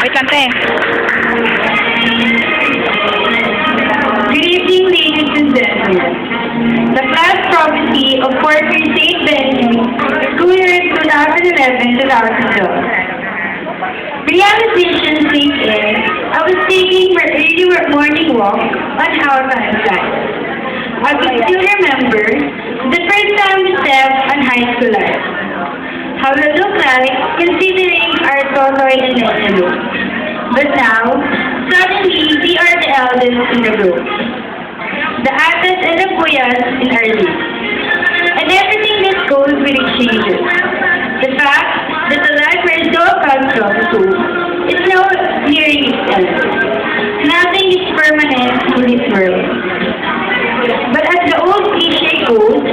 Wait lang, te. Good evening, ladies and gentlemen. The class prophecy of former St. Benedict, school year 2011-2012. Realization sink in, I was taking my early morning walk on our campsite. I could still remember the first time we stepped on high school life. How we look like considering our Totoy and Nene. But now, suddenly we are the eldest in the group. The atas and the puyas in our league. And everything that goes with it changes. The fact that the life where it all comes from too is now nearing its end. Nothing is permanent in this world. But as the old cliche goes,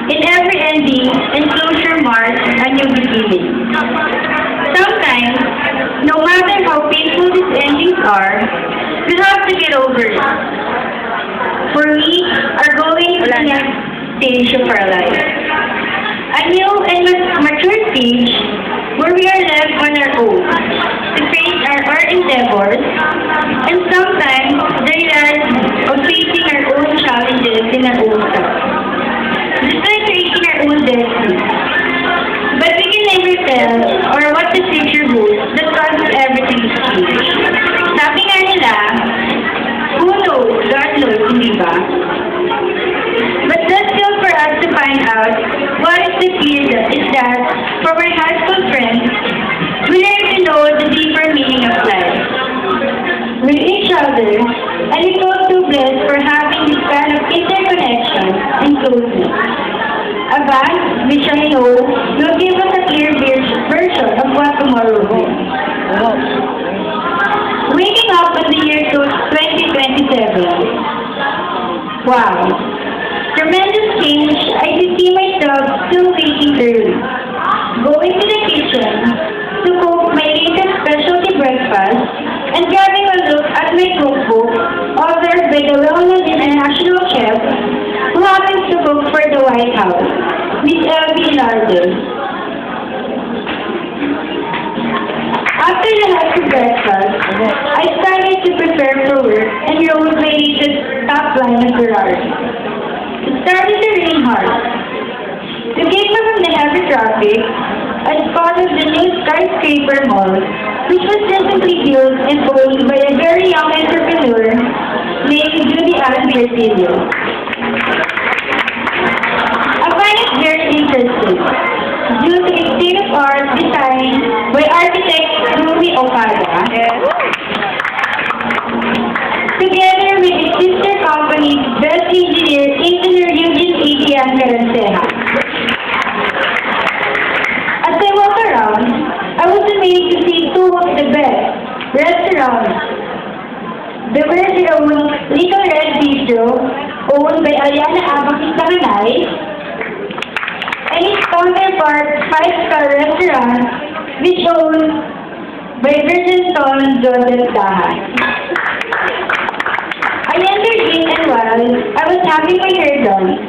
in every ending and closure marks a new beginning. Sometimes, no matter how painful these endings are, we have to get over it. For we are going to the next stage of our life. A new and mature stage where we are left on our own to face our endeavors and sometimes the reality of facing our own challenges in our own self. Just like creating our own destiny. But we can never tell or what the future holds that causes everything to change. Sabi nga nila, who knows? God knows, hindi ba? But that's still for us to find out what is the fear is that for my high school friends, we learn to know the deeper meaning of life. With each other, and we feel so blessed for having this kind of interconnection and closeness. A band, which I know, will give us a clear version of what tomorrow holds. Waking up in the year 2027. Wow. Tremendous change. I can see myself still waking early. Going to the kitchen to cook my latest specialty breakfast and grabbing a look at my cookbook authored by the well-known international chef who happens to cook for the White House, Miss Elvie Larder. After the healthy breakfast, I started to prepare for work and rode my latest top line of Ferrari. It started to rain hard. To get me from the heavy traffic, I spotted the new skyscraper mall, which was recently built and owned by a very young entrepreneur named Judy Ann Virgilio. I find it very interesting due to its state-of-art design by architect Ruby Okada, together with its sister company, Best Engineer Eugene Adrian Caranceja. As I walk around, I was amazed to see two of the best restaurants. There were their own Little Red Bistro, owned by Aliana Abakis Tanganay, and its counterpart 5-star restaurant, which owned by Virgin Stone Joseph Dahan. I entered in and while I was having my hair done,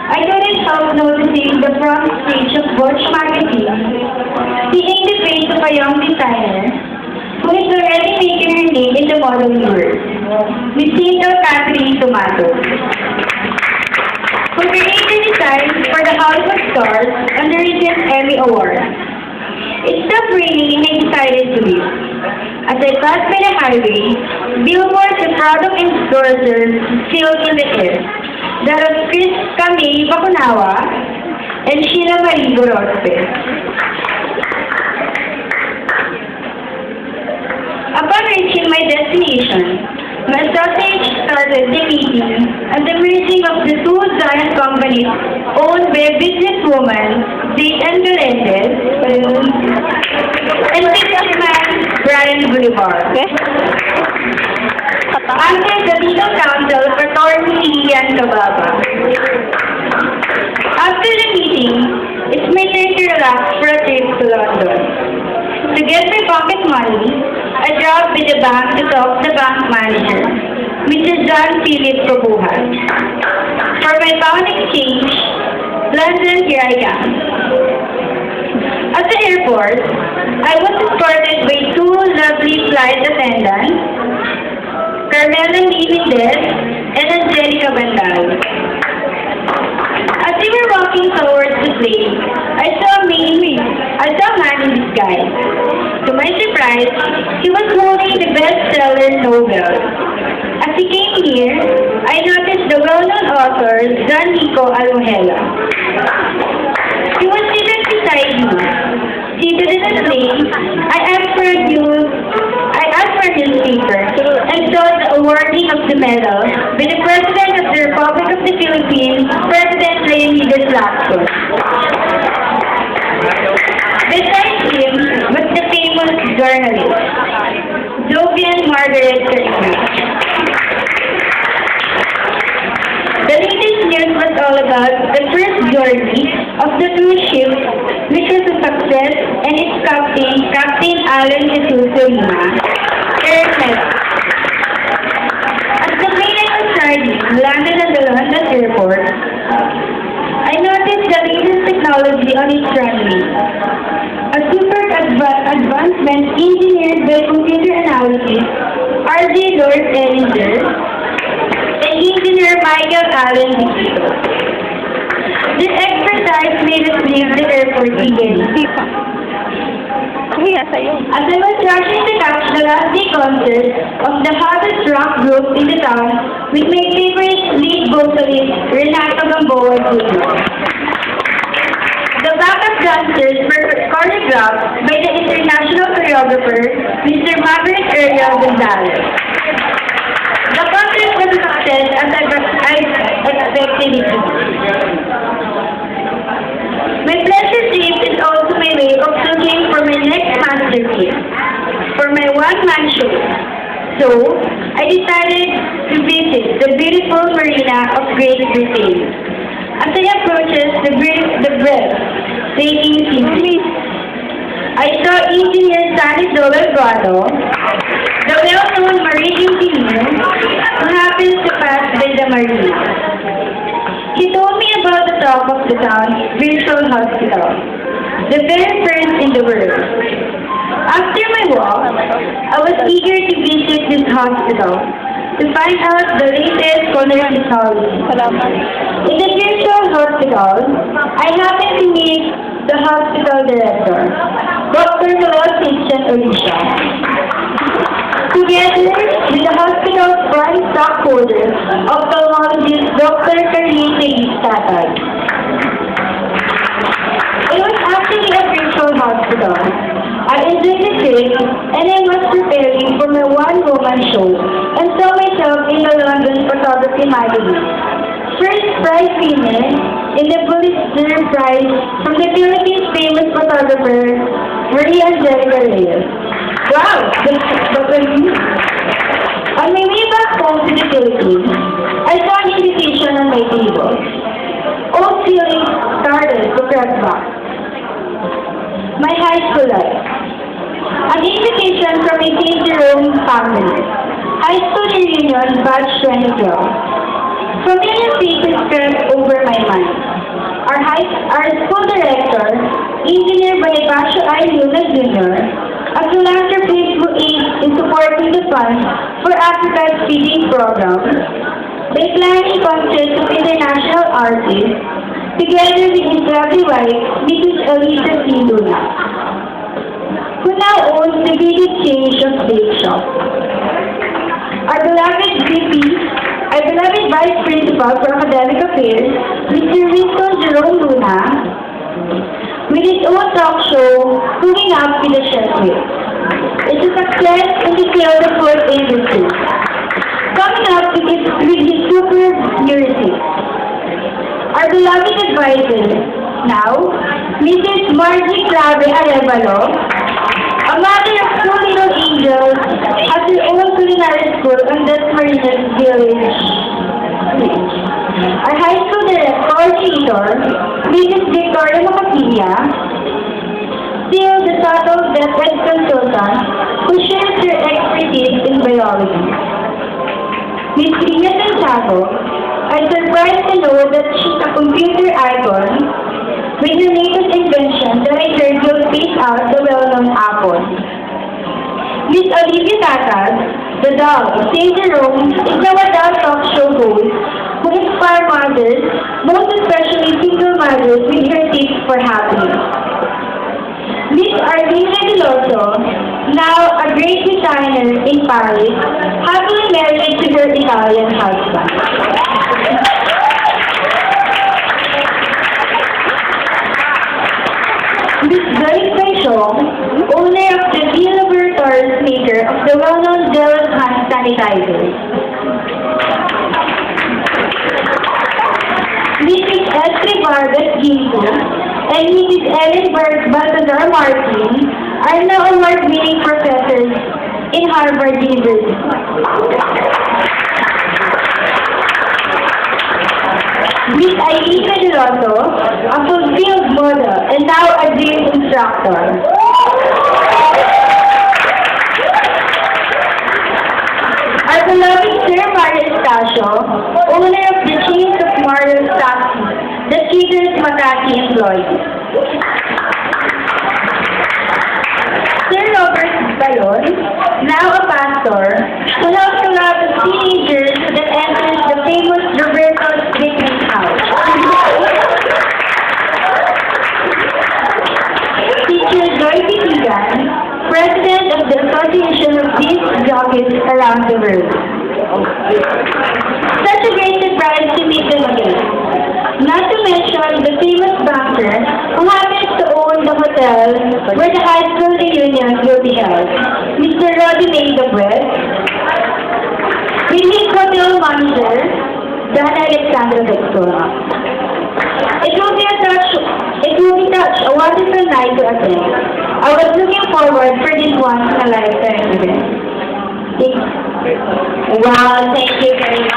I couldn't help noticing the front page of Watch magazine, seeing the face of a young designer who is already making her name in the modeling world, Miss Catherine Tomato, who created designs for the House of Stars on the recent Emmy Awards. It stopped raining and I decided to leave. As I passed by the highway, billboards of product endorsers filled in the air. That was Chris Camille Bacunawa and Sheila Marie Gorospe. Upon reaching my destination, my associates started the meeting and the merging of the two giant companies owned by a businesswoman, Dayton Galendez, and businessman Brian Bolivar. Under the legal counsel for Attorney Ian Cababa. After the meeting, it's my turn to relax for a trip to London. To get my pocket money, I dropped by the bank to talk to the bank manager, Mr. John Philip Kabuhat. For my pound exchange, London, here I am. At the airport, I was escorted by two lovely flight attendants, Carmela Limindes and Angelica Bandal. As we were walking towards the plane, I saw a man in disguise. To my surprise, he was holding the bestseller novel. As he came near, I noticed the well-known author, Don Nico Alojela. He was seated beside me. Seated in the plane, I asked for a newspaper and saw the awarding of the medal by the President of the Republic of the Philippines, President Reyes Lacson. Besides him was the famous journalist, Jovian Margaret Carina. The latest news was all about the first journey of the cruise ship, which was a success, and its Captain Alan Jesus Lima, airhead. As the plane I was riding landed at the London airport, I noticed the latest technology on its runway. A super advancement engineered by computer analysis, R.J. Lord Ellinger, and engineer Michael Allen Dicito. Their expertise made us leave the airport eagerly. As I was rushing to catch the last day concert of the hottest rock group in the town with my favorite lead vocalist, Renato Gamboa Jr. The backup dancers were choreographed by the international choreographer, Mr. Maverick Ariel Gonzalez. The concert was a success as I expected it to be. My pleasure trip is also my way of looking for my next masterpiece, for my one-man show. So, I decided to visit the beautiful marina of Great Britain. As I approaches the breathtaking scenery, I saw engineer Stanislaw Guado, the well-known marine engineer who happens to pass by the marina. He told me about the top of the town virtual hospital, the very first in the world. After my walk, I was eager to visit this hospital to find out the latest culinary technology. In the virtual hospital, I happened to meet the hospital director, Dr. Christian Orisha. Together with the hospital's prime stockholder, ophthalmologist Dr. Carlita Tatay. It was actually a virtual hospital. I enjoyed the trip, and I was preparing for my one-woman show and saw myself in the London Photography magazine. First prize winner in the Pulitzer Prize from the Philippines' famous photographer, Maria Angelica Reyes. Wow! On my way back home to the Philippines, I saw an invitation on my table. Old feelings started to creep back. My high school life. An invitation from my St. Jerome family. High school reunion, batch 2012. Familiar faces crept over my mind. Our school director, Engineer Bonifacio I. Luna Jr., a philanthropist who aids in supporting the funds for Africa's feeding program by planning concerts of international artists, together with his lovely wife, Mrs. Elisa C. Luna, who now owns the biggest chain of bake shop. Our beloved Vice Principal for Academic Affairs, Mr. Winston Jerome Luna, with his own talk show, Cooking Up with the Chef With. It's a success in the field of food industry. Coming up with his super music. Our beloved advisor, now, Mrs. Margie Clave Arevalo, a mother of two little angels, at her own culinary school on that Marina's Village. Our high school coordinator, Mrs. Victoria Macapilla, still the subtle DepEd consultant who shares her expertise in biology. Miss Pina Santiago, I'm surprised to know that she's a computer icon with her latest invention that I heard will phase out the well-known Apple. Miss Olivia Tatas, the dog, Save the Room, is now a dog talk show host who inspires mothers, most especially single mothers with her tips for happiness. Miss Arlene Deloso, now a great designer in Paris, happily married to her Italian husband. Miss Joyce Paixong, owner of the laboratories maker of the well-known Gel hand sanitizers. Mrs. Esther Vargas Ginto and Mrs. Ellen Baltazar Martin are now award-winning professors in Harvard University. Miss Aileen Deloso, a fulfilled model and now a dream instructor. Our beloved Sir Mario Estacio, owner of the chains of Mario's Taxi, that caters Makati employees. Sir Robert Balon, now a pastor, who helps a lot of teenagers that enters the famous Roberto's Bakery House. Teacher Dorothy Tigan, President of the Association of Disc Jockeys around the world. Such a great surprise to meet them again. Not to mention the famous banker who happens to own the hotel where the high school reunion will be held, Mr. Roddy Maidabret, with his hotel manager, Dana Alexandra Vexona. It will be a wonderful night to attend. I was looking forward for this once in a lifetime event. Wow, thank you very